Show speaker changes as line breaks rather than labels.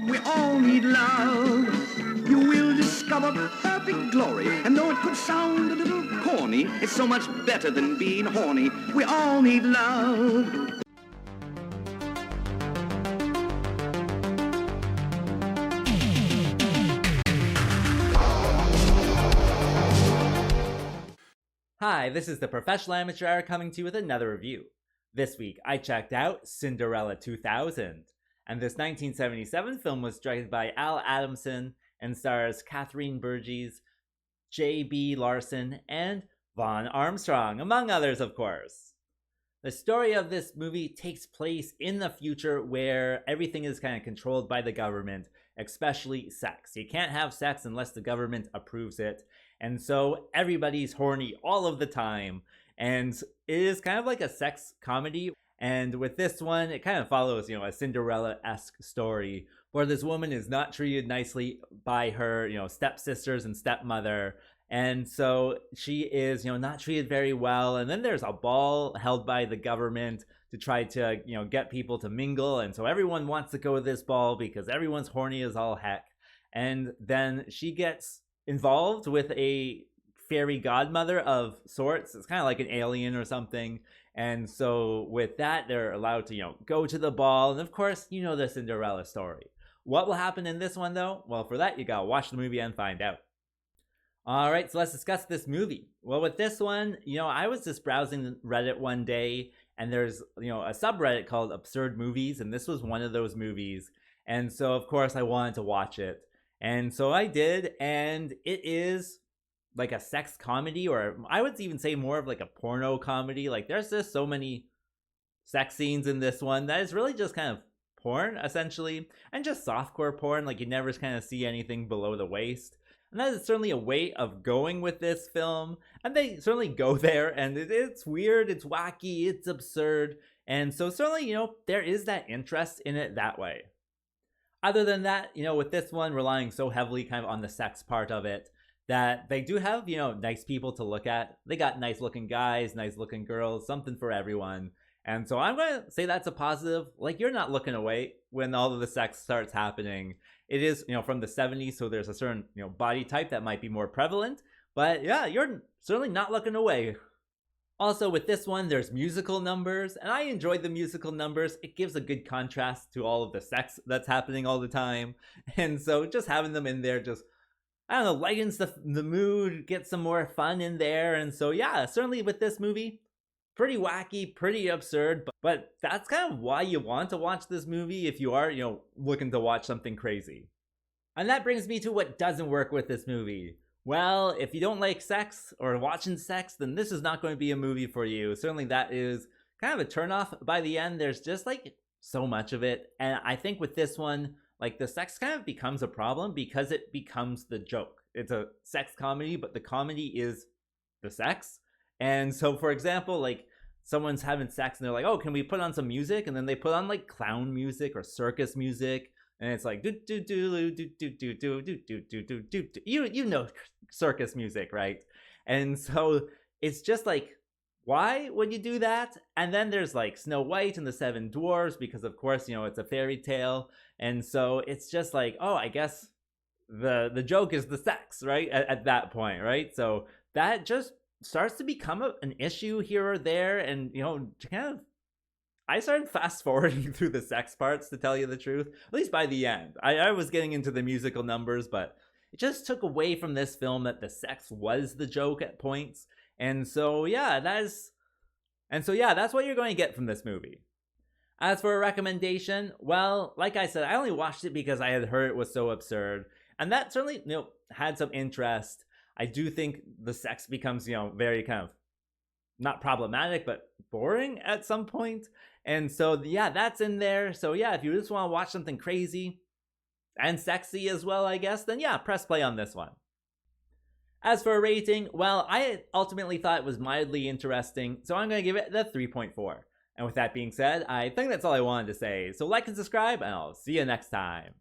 We all need love. You will discover perfect glory. And though it could sound a little corny, it's so much better than being horny. We all need love.
Hi, this is the Professional Amateur coming to you with another review. This week, I checked out Cinderella 2000, and this 1977 film was directed by Al Adamson and stars Catharine Burgess, J.B. Larson, and Vaughn Armstrong, among others, of course. The story of this movie takes place in the future where everything is kind of controlled by the government, especially sex. You can't have sex unless the government approves it. And so everybody's horny all of the time. And it is kind of like a sex comedy. And with this one, it kind of follows, a Cinderella-esque story where this woman is not treated nicely by her, stepsisters and stepmother. And so she is, not treated very well. And then there's a ball held by the government to try to, get people to mingle. And so everyone wants to go to this ball because everyone's horny as all heck. And then she gets involved with a fairy godmother of sorts. It's kind of like an alien or something. And so with that, they're allowed to, go to the ball. And of course, the Cinderella story. What will happen in this one, though? Well, for that, you gotta watch the movie and find out. All right, so let's discuss this movie. Well, with this one, I was just browsing Reddit one day, and there's, a subreddit called Absurd Movies, and this was one of those movies. And so, of course, I wanted to watch it. And so I did, and it is like a sex comedy, or I would even say more of like a porno comedy. Like, there's just so many sex scenes in this one that is really just kind of porn, essentially, and just softcore porn. Like, you never kind of see anything below the waist. And that is certainly a way of going with this film, and they certainly go there, and it's weird, it's wacky, it's absurd, and so certainly, there is that interest in it that way. Other than that, with this one relying so heavily kind of on the sex part of it, that they do have, nice people to look at. They got nice looking guys, nice looking girls, something for everyone. And so I'm going to say that's a positive. Like, you're not looking away when all of the sex starts happening. It is, from the 70s, so there's a certain, body type that might be more prevalent. But yeah, you're certainly not looking away. Also, with this one, there's musical numbers, and I enjoyed the musical numbers. It gives a good contrast to all of the sex that's happening all the time. And so just having them in there just, I don't know, lightens the mood, gets some more fun in there. And so yeah, certainly with this movie, pretty wacky, pretty absurd, but that's kind of why you want to watch this movie if you are, looking to watch something crazy. And that brings me to what doesn't work with this movie. Well, if you don't like sex or watching sex, then this is not going to be a movie for you. Certainly that is kind of a turnoff by the end. There's just like so much of it. And I think with this one, like the sex kind of becomes a problem because it becomes the joke. It's a sex comedy, but the comedy is the sex. And so, for example, like someone's having sex and they're like, oh, can we put on some music? And then they put on like clown music or circus music. And it's like, you circus music, right? And so it's just like, why would you do that? And then there's like Snow White and the Seven Dwarfs, because of course, it's a fairy tale. And so it's just like, oh, I guess the joke is the sex, right? At that point, right? So that just starts to become an issue here or there. And, kind of, I started fast forwarding through the sex parts, to tell you the truth, at least by the end. I was getting into the musical numbers, but it just took away from this film that the sex was the joke at points. And so, yeah, that's what you're going to get from this movie. As for a recommendation, well, like I said, I only watched it because I had heard it was so absurd. And that certainly, had some interest. I do think the sex becomes, very kind of not problematic, but boring at some point. And so, yeah, that's in there. So, yeah, if you just want to watch something crazy and sexy as well, I guess, then yeah, press play on this one. As for a rating, well, I ultimately thought it was mildly interesting, so I'm going to give it the 3.4. And with that being said, I think that's all I wanted to say. So like and subscribe, and I'll see you next time.